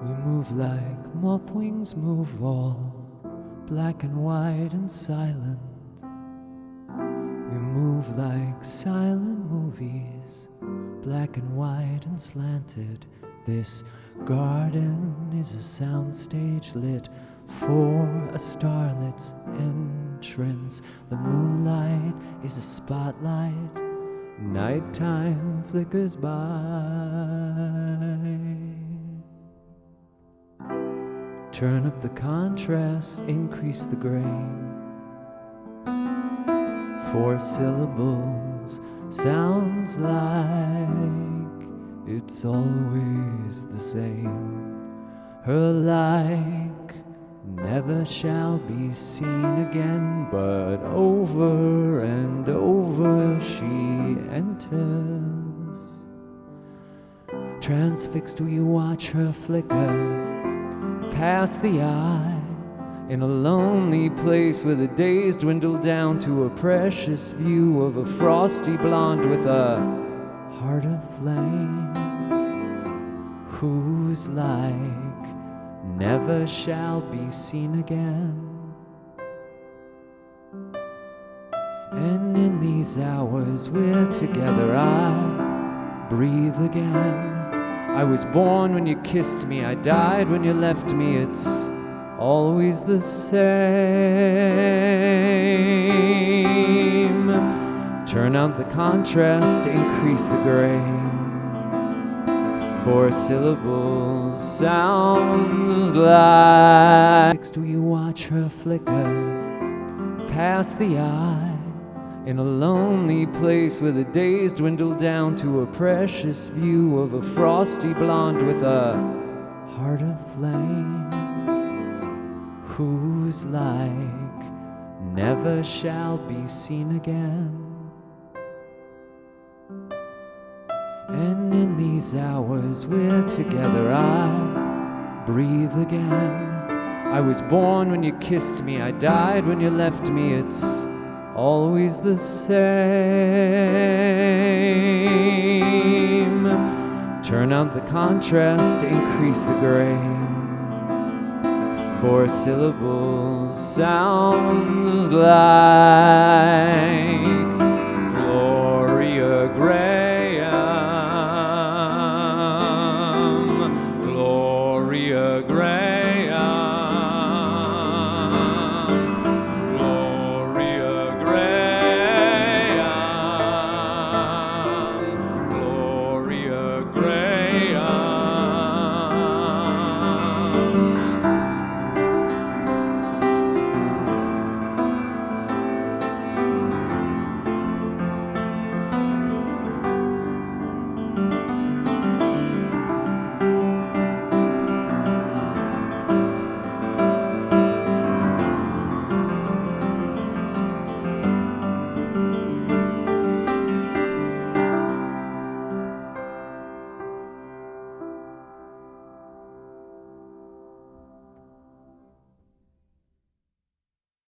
We move like moth wings move, all black and white and silent. We move like silent movies, black and white and slanted. This garden is a soundstage lit for a starlet's entrance. The moonlight is a spotlight, nighttime flickers by. Turn up the contrast, increase the grain. 4 syllables sounds like it's always the same. Her like never shall be seen again, but over and over she enters. Transfixed we watch her flicker past the eye, in a lonely place where the days dwindle down to a precious view of a frosty blonde with a heart of flame, whose like never shall be seen again. And in these hours we're together, I breathe again. I was born when you kissed me, I died when you left me. It's always the same. Turn out the contrast, increase the grain. 4 syllables sounds like. Next we watch her flicker past the eye, in a lonely place where the days dwindle down to a precious view of a frosty blonde with a heart of flame, whose like never shall be seen again. And in these hours we're together, I breathe again. I was born when you kissed me, I died when you left me. It's always the same. Turn out the contrast, increase the grain. 4 syllables sounds like Gloria Graham, Gloria Graham.